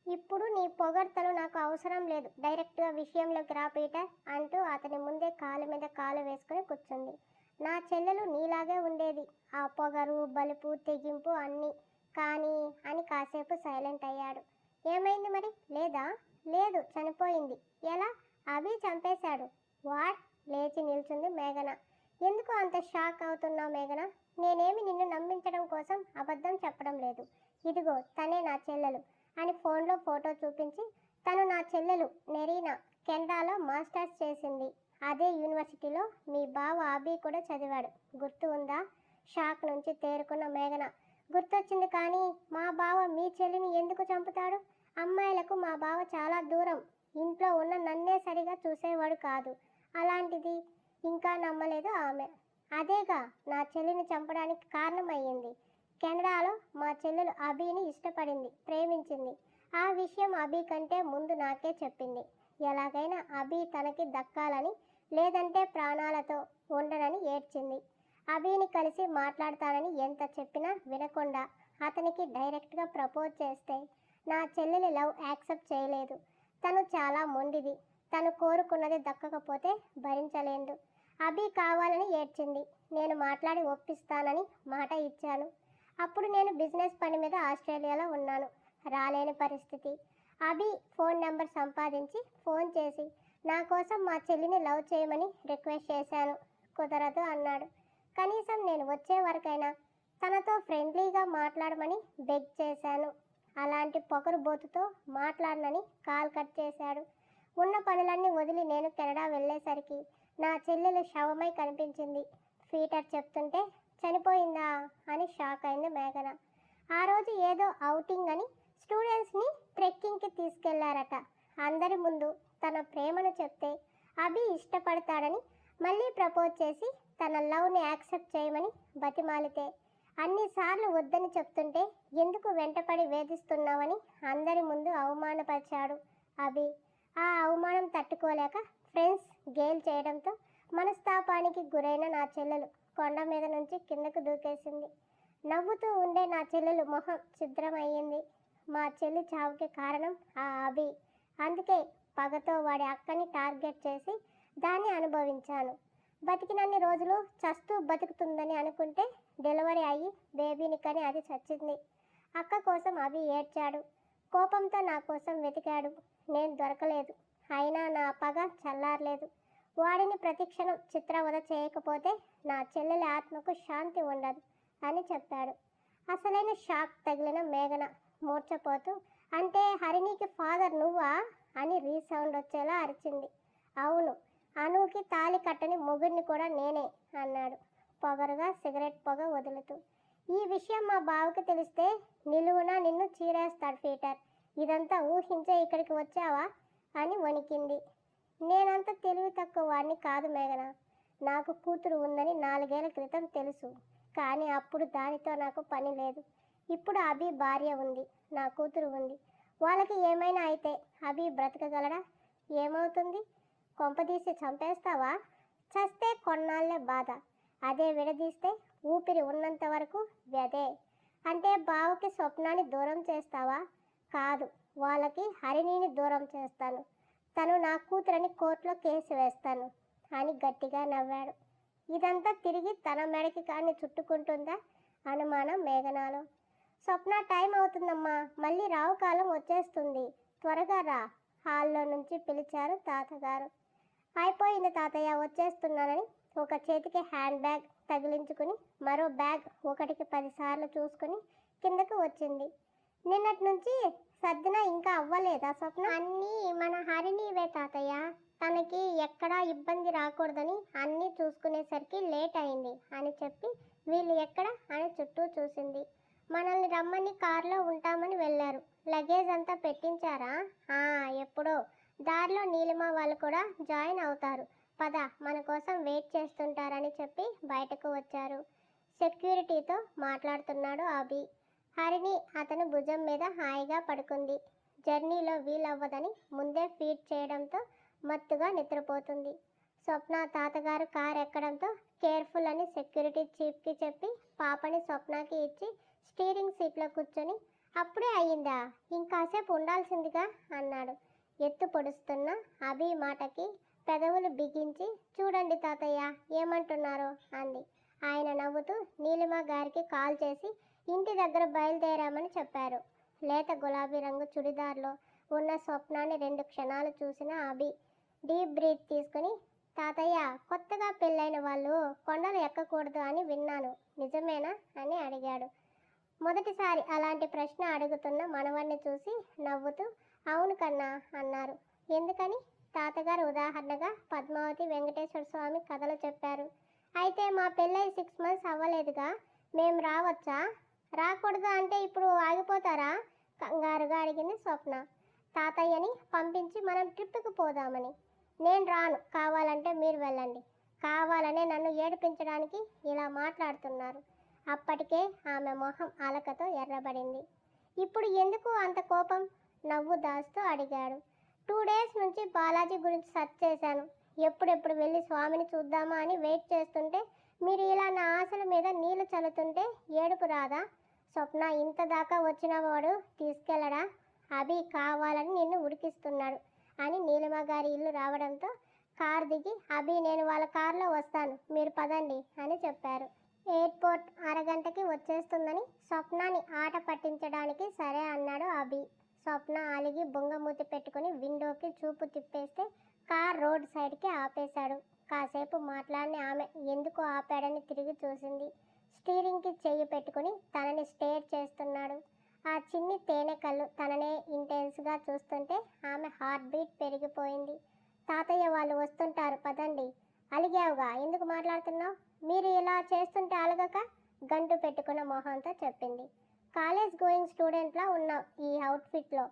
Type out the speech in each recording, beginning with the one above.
ఇప్పుడు నీ పొగడ్తలు నాకు అవసరం లేదు, డైరెక్ట్గా విషయంలోకి రా పీటర్ అంటూ అతని ముందే కాలు మీద కాలు వేసుకుని కూర్చుంది. నా చెల్లెలు నీలాగే ఉండేది, ఆ పొగరు బలుపు తెగింపు అన్నీ. కానీ అని కాసేపు సైలెంట్ అయ్యాడు. ఏమైంది మరి? లేదా? లేదు, చనిపోయింది. ఎలా? అభి చంపేశాడు. వాట్? లేచి నిల్చుంది మేఘన. ఎందుకు అంత షాక్ అవుతున్నావు మేఘన? నేనేమి నిన్ను నమ్మించడం కోసం అబద్ధం చెప్పడం లేదు. ఇదిగో తనే నా చెల్లెలు అని ఫోన్లో ఫోటో చూపించి, తను నా చెల్లెలు నెరీనా, కెనడాలో మాస్టర్స్ చేసింది. అదే యూనివర్సిటీలో మీ బావ అభి కూడా చదివాడు. గుర్తు ఉందా? షాక్ నుంచి తేరుకున్న మేఘన, గుర్తొచ్చింది. కానీ మా బావ మీ చెల్లిని ఎందుకు చంపుతాడు? అమ్మాయిలకు మా బావ చాలా దూరం. ఇంట్లో ఉన్న నన్నే సరిగా చూసేవాడు కాదు. అలాంటిది ఇంకా నమ్మలేదు ఆమె. అదేగా నా చెల్లిని చంపడానికి కారణమయ్యింది. కెనడాలో మా చెల్లెలు అభిని ఇష్టపడింది, ప్రేమించింది. ఆ విషయం అభి కంటే ముందు నాకే చెప్పింది. ఎలాగైనా అభి తనకి దక్కాలని, లేదంటే ప్రాణాలతో ఉండనని ఏడ్చింది. అభిని కలిసి మాట్లాడతానని ఎంత చెప్పినా వినకుండా అతనికి డైరెక్ట్గా ప్రపోజ్ చేస్తే నా చెల్లెలి లవ్ యాక్సెప్ట్ చేయలేదు. తను చాలా మొండిది. తను కోరుకున్నది దక్కకపోతే భరించలేదు. అభి కావాలని ఏడ్చింది. నేను మాట్లాడి ఒప్పిస్తానని మాట ఇచ్చాను. అప్పుడు నేను బిజినెస్ పని మీద ఆస్ట్రేలియాలో ఉన్నాను, రాలేని పరిస్థితి. అభి ఫోన్ నెంబర్ సంపాదించి ఫోన్ చేసి నా కోసం మా చెల్లిని లవ్ చేయమని రిక్వెస్ట్ చేశాను. కుదరదు అన్నాడు. కనీసం నేను వచ్చే వరకైనా తనతో ఫ్రెండ్లీగా మాట్లాడమని బెగ్ చేశాను. అలాంటి పొగరుబోతుతో మాట్లాడనని కాల్ కట్ చేశాడు. ఉన్న పనులన్నీ వదిలి నేను కెనడా వెళ్ళేసరికి నా చెల్లెలు శవమై కనిపించింది. పీటర్ చెప్తుంటే చనిపోయిందా అని షాక్ అయింది మేఘన. ఆ రోజు ఏదో ఔటింగ్ అని స్టూడెంట్స్ని ట్రెక్కింగ్కి తీసుకెళ్లారట. అందరి ముందు తన ప్రేమను చెప్తే అభి ఇష్టపడతాడని మళ్ళీ ప్రపోజ్ చేసి తన లవ్ని యాక్సెప్ట్ చేయమని బతిమాలితే అన్నిసార్లు వద్దని చెప్తుంటే ఎందుకు వెంటపడి వేధిస్తున్నావని అందరి ముందు అవమానపరిచాడు అభి. ఆ అవమానం తట్టుకోలేక ఫ్రెండ్స్ గేల్ చేయడంతో మనస్తాపానికి గురైన నా చెల్లెలు కొండ మీద నుంచి కిందకు దూకేసింది. నవ్వుతూ ఉండే నా చెల్లెలు మొహం ఛిద్రమయ్యింది. మా చెల్లి చావుకి కారణం ఆ అభి. అందుకే పగతో వాడి అక్కని టార్గెట్ చేసి దాన్ని అనుభవించాను. బతికినన్ని రోజులు చస్తూ బతుకుతుందని అనుకుంటే డెలివరీ అయ్యి బేబీని కని అది చచ్చింది. అక్క కోసం అభి ఏడ్చాడు. కోపంతో నా కోసం వెతికాడు. నేను దొరకలేదు. అయినా నా పగ చల్లారలేదు. వాడిని ప్రతిక్షణం చిత్రవద చేయకపోతే నా చెల్లెలి ఆత్మకు శాంతి ఉండదు అని చెప్పాడు. అసలైన షాక్ తగిలిన మేఘన మూర్చపోతూ, అంటే హరిణికి ఫాదర్ నువ్వా అని రీసౌండ్ వచ్చేలా అరిచింది. అవును, అనుకి తాళి కట్టని మొగుడిని కూడా నేనే అన్నాడు పొగరుగా సిగరెట్ పొగ వదులుతూ. ఈ విషయం మా బావకి తెలిస్తే నిలువునా నిన్ను చీరేస్తాడు పీటర్. ఇదంతా ఊహించే ఇక్కడికి వచ్చావా అని వణికింది. నేనంత తెలివి తక్కువ వాడిని కాదు మేఘన. నాకు కూతురు ఉందని 4 ఏళ్ల క్రితం తెలుసు. కానీ అప్పుడు దానితో నాకు పని లేదు. ఇప్పుడు అభి భార్య ఉంది, నా కూతురు ఉంది. వాళ్ళకి ఏమైనా అయితే అభి బ్రతకగలడా? ఏమవుతుంది? కొంపదీసి చంపేస్తావా? చస్తే కొన్నాళ్లే బాధ. అదే విడదీస్తే ఊపిరి ఉన్నంత వరకు వ్యధే. అంటే బావకి స్వప్నాన్ని దూరం చేస్తావా? కాదు, వాళ్ళకి హరిణిని దూరం చేస్తాను. తను నా కూతురని కోర్టులో కేసు వేస్తాను అని గట్టిగా నవ్వాడు. ఇదంతా తిరిగి తన మెడకి కానీ చుట్టుకుంటుందా అనుమానం మేఘనాలో. స్వప్న, టైం అవుతుందమ్మా, మళ్ళీ రావు కాలం వచ్చేస్తుంది, త్వరగా రా హాల్లో నుంచి పిలిచారు తాతగారు. అయిపోయింది తాతయ్య, వచ్చేస్తున్నానని ఒక చేతికి హ్యాండ్ బ్యాగ్ తగిలించుకుని మరో బ్యాగ్ 1కి 10 సార్లు చూసుకుని కిందకు వచ్చింది. నిన్నటి నుంచి సర్దిన ఇంకా అవ్వలేదా స్వప్న? అన్నీ మన హరిణివే తాతయ్య. తనకి ఎక్కడా ఇబ్బంది రాకూడదని అన్నీ చూసుకునేసరికి లేట్ అయింది అని చెప్పి వీళ్ళు ఎక్కడ అని చుట్టూ చూసింది. మనల్ని రమ్మని కారులో ఉంటామని వెళ్ళారు. లగేజ్ అంతా పెట్టించారా? ఎప్పుడో. దారిలో నీలిమ వాళ్ళు కూడా జాయిన్ అవుతారు. పద, మన కోసం వెయిట్ చేస్తుంటారని చెప్పి బయటకు వచ్చారు. సెక్యూరిటీతో మాట్లాడుతున్నాడు అభి. హరిణి అతను భుజం మీద హాయిగా పడుకుంది. జర్నీలో వీలవ్వదని ముందే ఫీడ్ చేయడంతో మత్తుగా నిద్రపోతుంది. స్వప్న తాతగారు కారు ఎక్కడంతో కేర్ఫుల్ అని సెక్యూరిటీ చీఫ్కి చెప్పి పాపని స్వప్నకి ఇచ్చి స్టీరింగ్ సీట్లో కూర్చొని అప్పుడే అయ్యిందా, ఇంకాసేపు ఉండాల్సిందిగా అన్నాడు ఎత్తు పొడుస్తున్న అభి మాటకి పెదవులు బిగించి. చూడండి తాతయ్య ఏమంటున్నారో అంది. ఆయన నవ్వుతూ నీలిమ గారికి కాల్ చేసి ఇంటి దగ్గర బయలుదేరామని చెప్పారు. లేత గులాబీ రంగు చుడిదార్లో ఉన్న స్వప్నాన్ని 2 క్షణాలు చూసిన అభి డీప్ బ్రీత్ తీసుకుని, తాతయ్య కొత్తగా పెళ్ళైన వాళ్ళు కొండలు ఎక్కకూడదు అని విన్నాను, నిజమేనా అని అడిగాడు. మొదటిసారి అలాంటి ప్రశ్న అడుగుతున్న మనవణ్ణి చూసి నవ్వుతూ అవును కన్నా అన్నారు. ఎందుకని? తాతగారు ఉదాహరణగా పద్మావతి వెంకటేశ్వర స్వామి కథలు చెప్పారు. అయితే మా పెళ్ళై 6 months అవ్వలేదుగా, మేం రావచ్చా? రాకూడదు అంటే ఇప్పుడు ఆగిపోతారా? కంగారుగా అడిగింది స్వప్న. తాతయ్యని పంపించి మనం ట్రిప్కి పోదామని. నేను రాను, కావాలంటే మీరు వెళ్ళండి. కావాలనే నన్ను ఏడిపించడానికి ఇలా మాట్లాడుతున్నారు. అప్పటికే ఆమె మొహం అలకతో ఎర్రబడింది. ఇప్పుడు ఎందుకు అంత కోపం? నవ్వు దాస్తూ అడిగాడు. 2 days నుంచి బాలాజీ గురించి సెర్చ్ చేశాను. ఎప్పుడెప్పుడు వెళ్ళి స్వామిని చూద్దామా అని వెయిట్ చేస్తుంటే మీరు ఇలా నా ఆశల మీద నీళ్లు చల్లుతుంటే ఏడుపు రాదా? స్వప్న ఇంత దాకా వచ్చిన వాడు తీసుకెళ్ళడా? అభి కావాలని నిన్ను ఉడికిస్తున్నాడు అని నీలిమ గారి ఇల్లు రావడంతో కార్ దిగి అభి నేను వాళ్ళ కార్లో వస్తాను, మీరు పదండి అని చెప్పారు. ఎయిర్పోర్ట్ అరగంటకి వచ్చేస్తుందని స్వప్నాని ఆట పట్టించడానికి సరే అన్నాడు అభి. స్వప్న అలిగి బొంగమూతి పెట్టుకుని విండోకి చూపు తిప్పేస్తే కార్ రోడ్ సైడ్కి ఆపేశాడు. కాసేపు మాట్లాడిన ఆమె ఎందుకు ఆపాడని తిరిగి చూసింది. స్టీరింగ్కి చెయ్యి పెట్టుకుని తనని స్టేర్ చేస్తున్నాడు. ఆ చిన్ని తేనె కళ్ళు తననే ఇంటెన్స్గా చూస్తుంటే ఆమె హార్ట్ బీట్ పెరిగిపోయింది. తాతయ్య వాళ్ళు వస్తుంటారు పదండి. అలిగావుగా ఎందుకు మాట్లాడుతున్నావు? మీరు ఇలా చేస్తుంటే అలగక గంటు పెట్టుకున్న మొహంతో చెప్పింది. కాలేజ్ గోయింగ్ స్టూడెంట్లా ఉన్నావు ఈ అవుట్ఫిట్లో.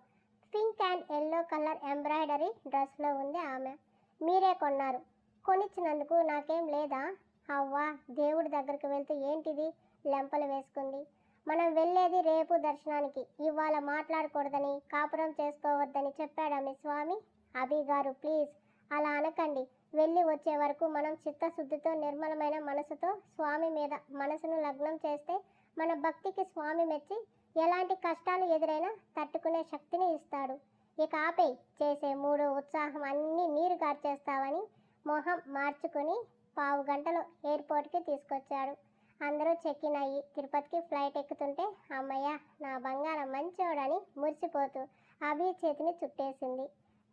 Pink and yellow colour embroidery డ్రెస్లో ఉంది ఆమె. మీరే కొన్నారు. కొనిచ్చినందుకు నాకేం లేదా? అవ్వా దేవుడి దగ్గరికి వెళ్తూ ఏంటిది లెంపలు వేసుకుంది. మనం వెళ్ళేది రేపు దర్శనానికి. ఇవాళ మాట్లాడకూడదని, కాపురం చేసుకోవద్దని చెప్పాడా మీ స్వామి? అభి గారు ప్లీజ్ అలా అనకండి. వెళ్ళి వచ్చే వరకు మనం చిత్తశుద్ధితో నిర్మలమైన మనసుతో స్వామి మీద మనసును లగ్నం చేస్తే మన భక్తికి స్వామి మెచ్చి ఎలాంటి కష్టాలు ఎదురైనా తట్టుకునే శక్తిని ఇస్తాడు. ఇక ఆపై చేసే మూడో ఉత్సాహం అన్నీ నీరు కార్చేస్తావని మొహం మార్చుకుని 15 గంటలో ఎయిర్పోర్ట్కి తీసుకొచ్చాడు. అందరూ చెక్ ఇన్ అయ్యి తిరుపతికి ఫ్లైట్ ఎక్కుతుంటే అమ్మయ్య నా బంగారం మంచోడని మురిసిపోతూ అభి చేతిని చుట్టేసింది.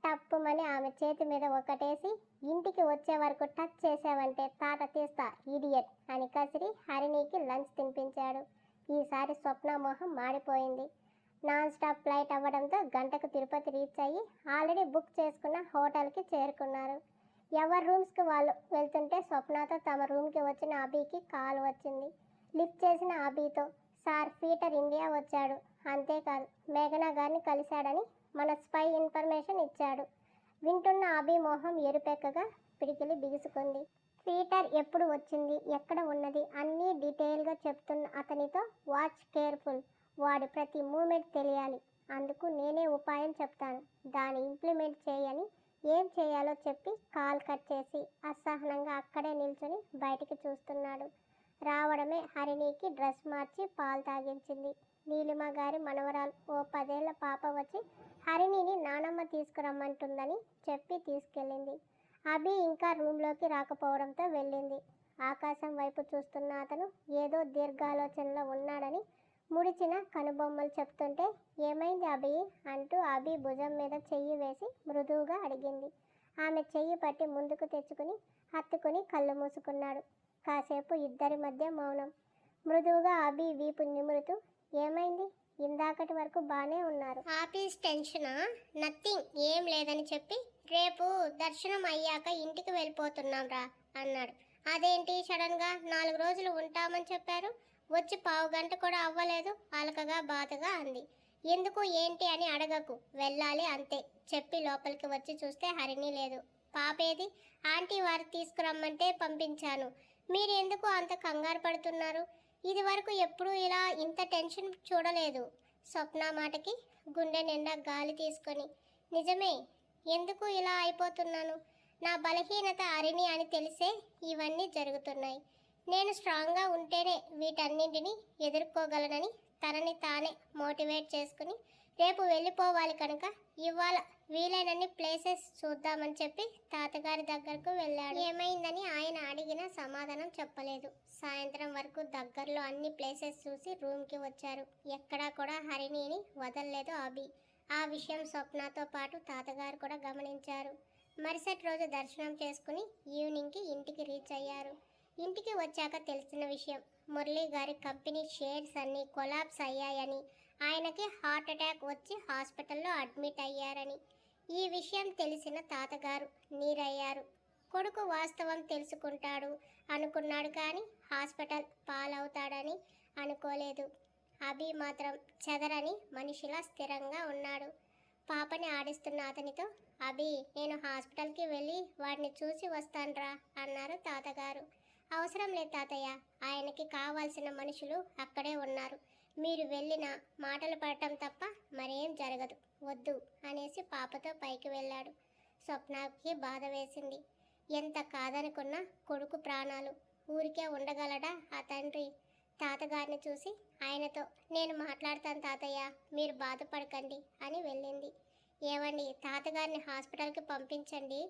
టప్పుమని ఆమె చేతి మీద ఒకటేసి ఇంటికి వచ్చే వరకు టచ్ చేసావంటే తాట తీస్తా ఇడియట్ అని కసిరి హరిణికి లంచ్ తినిపించాడు. ఈసారి స్వప్న మొహం మాడిపోయింది. నాన్ స్టాప్ ఫ్లైట్ అవ్వడంతో గంటకు తిరుపతి రీచ్ అయ్యి ఆల్రెడీ బుక్ చేసుకున్న హోటల్కి చేరుకున్నారు. ఎవరి రూమ్స్కి వాళ్ళు వెళ్తుంటే స్వప్నతో తమ రూమ్కి వచ్చిన అభికి కాల్ వచ్చింది. లిఫ్ట్ చేసిన అభితో సార్ పీటర్ ఇండియా వచ్చాడు, అంతేకాదు మేఘనా గారిని కలిశాడని మన స్పై ఇన్ఫర్మేషన్ ఇచ్చాడు. వింటున్న అభి మొహం ఎరుపెక్కగా పిడికిలి బిగుసుకుంది. పీటర్ ఎప్పుడు వచ్చింది, ఎక్కడ ఉన్నది అన్నీ డీటెయిల్గా చెప్తున్న అతనితో వాచ్ కేర్ఫుల్, వాడి ప్రతి మూమెంట్ తెలియాలి. అందుకు నేనే ఉపాయం చెప్తాను, దాన్ని ఇంప్లిమెంట్ చేయని ఏం చేయాలో చెప్పి కాల్ కట్ చేసి అసహనంగా అక్కడే నిల్చొని బయటికి చూస్తున్నాడు. రావడమే హరిణికి డ్రెస్ మార్చి పాలు తాగించింది. నీలిమ గారి మనవరాలు ఓ 10 ఏళ్ల పాప వచ్చి హరిణిని నానమ్మ తీసుకురమ్మంటుందని చెప్పి తీసుకెళ్ళింది. అభి ఇంకా రూమ్లోకి రాకపోవడంతో వెళ్ళింది. ఆకాశం వైపు చూస్తున్న అతను ఏదో దీర్ఘాలోచనలో ఉన్నాడని ముడిచిన కనుబొమ్మలు చెప్తుంటే ఏమైంది అభి అంటూ అభి భుజం మీద చెయ్యి వేసి మృదువుగా అడిగింది. ఆమె చెయ్యి పట్టి ముందుకు తెచ్చుకుని హత్తుకుని కళ్ళు మూసుకున్నాడు. కాసేపు ఇద్దరి మధ్య మౌనం. మృదువుగా అభి వీపు నిమురుతూ ఏమైంది, ఇందాకటి వరకు బాగానే ఉన్నారు. ఆఫీస్ టెన్షనా? నథింగ్, ఏం లేదని చెప్పి రేపు దర్శనం అయ్యాక ఇంటికి వెళ్ళిపోతున్నాం రా అన్నాడు. అదేంటి సడన్గా 4 రోజులు ఉంటామని చెప్పారు, వచ్చి 15 గంట కూడా అవ్వలేదు అలకగా బాధగా అంది. ఎందుకు ఏంటి అని అడగకు, వెళ్ళాలి అంతే చెప్పి లోపలికి వచ్చి చూస్తే హరిణి లేదు. పాపేది? ఆంటీ వారు తీసుకురమ్మంటే పంపించాను. మీరు ఎందుకు అంత కంగారు పడుతున్నారు? ఇది వరకు ఎప్పుడూ ఇలా ఇంత టెన్షన్ చూడలేదు. స్వప్న మాటకి గుండె నిండా గాలి తీసుకొని నిజమే, ఎందుకు ఇలా అయిపోతున్నాను? నా బలహీనత హరిణి అని తెలిసే ఇవన్నీ జరుగుతున్నాయి. నేను స్ట్రాంగ్గా ఉంటేనే వీటన్నింటినీ ఎదుర్కోగలనని తనని తానే మోటివేట్ చేసుకుని రేపు వెళ్ళిపోవాలి కనుక ఇవాళ వీలైనన్ని ప్లేసెస్ చూద్దామని చెప్పి తాతగారి దగ్గరకు వెళ్ళాడు. ఏమైందని ఆయన అడిగిన సమాధానం చెప్పలేదు. సాయంత్రం వరకు దగ్గరలో అన్ని ప్లేసెస్ చూసి రూమ్కి వచ్చారు. ఎక్కడా కూడా హరిణిని వదలలేదు అభి. ఆ విషయం స్వప్నతో పాటు తాతగారు కూడా గమనించారు. మరుసటి రోజు దర్శనం చేసుకుని ఈవినింగ్కి ఇంటికి రీచ్ అయ్యారు. ఇంటికి వచ్చాక తెలిసిన విషయం, మురళీ గారి కంపెనీ షేర్స్ అన్నీ కొలాప్స్ అయ్యాయని, ఆయనకి హార్ట్ అటాక్ వచ్చి హాస్పిటల్లో అడ్మిట్ అయ్యారని. ఈ విషయం తెలిసిన తాతగారు నీరయ్యారు. కొడుకు వాస్తవం తెలుసుకుంటాడు అనుకున్నాడు కానీ హాస్పిటల్ పాలవుతాడని అనుకోలేదు. అభి మాత్రం చెదరని మనిషిలా స్థిరంగా ఉన్నాడు. పాపని ఆడిస్తున్న అతనితో, అభి నేను హాస్పిటల్కి వెళ్ళి వాడిని చూసి వస్తాన్రా అన్నారు తాతగారు. అవసరం లేదు తాతయ్య, ఆయనకి కావాల్సిన మనుషులు అక్కడే ఉన్నారు. మీరు వెళ్ళిన మాటలు పడటం తప్ప మరేం జరగదు, వద్దు అనేసి పాపతో పైకి వెళ్ళాడు. స్వప్నకి బాధ వేసింది. ఎంత కాదనుకున్నా కొడుకు ప్రాణాలు, ఊరికే ఉండగలడా ఆ తండ్రి? తాతగారిని చూసి ఆయనతో, నేను మాట్లాడతాను తాతయ్య, మీరు బాధపడకండి అని వెళ్ళింది. ఏమండి, తాతగారిని హాస్పిటల్కి పంపించండి.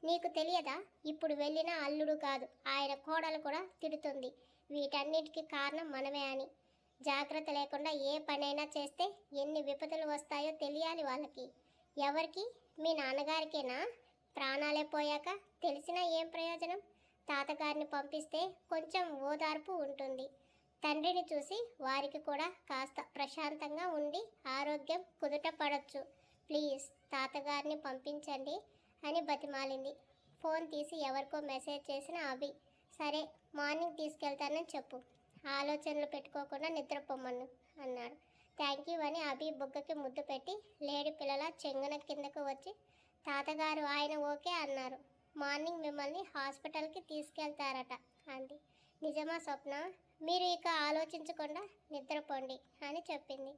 నీకు తెలియదా, ఇప్పుడు వెళ్ళిన అల్లుడు కాదు ఆయన కోడలు కూడా తిడుతుంది. వీటన్నిటికీ కారణం మనమే అని. జాగ్రత్త లేకుండా ఏ పనైనా చేస్తే ఎన్ని విపత్తులు వస్తాయో తెలియాలి వాళ్ళకి. ఎవరికి? మీ నాన్నగారికేనా? ప్రాణాలే పోయాక తెలిసినా ఏం ప్రయోజనం? తాతగారిని పంపిస్తే కొంచెం ఓదార్పు ఉంటుంది. తండ్రిని చూసి వారికి కూడా కాస్త ప్రశాంతంగా ఉండి ఆరోగ్యం కుదుట పడవచ్చు. ప్లీజ్ తాతగారిని పంపించండి అని బతిమాలింది. ఫోన్ తీసి ఎవరికో మెసేజ్ చేసిన అభి, సరే మార్నింగ్ తీసుకెళ్తానని చెప్పు, ఆలోచనలు పెట్టుకోకుండా నిద్రపోమ్మను అన్నాడు. థ్యాంక్ యూ అని అభి బుగ్గకి ముద్దు పెట్టి లేడి పిల్లల చెంగున కిందకు వచ్చి, తాతగారు ఆయన ఓకే అన్నారు, మార్నింగ్ మిమ్మల్ని హాస్పిటల్కి తీసుకెళ్తారట అంది. నిజమా స్వప్న? మీరు ఇక ఆలోచించకుండా నిద్రపోండి అని చెప్పింది.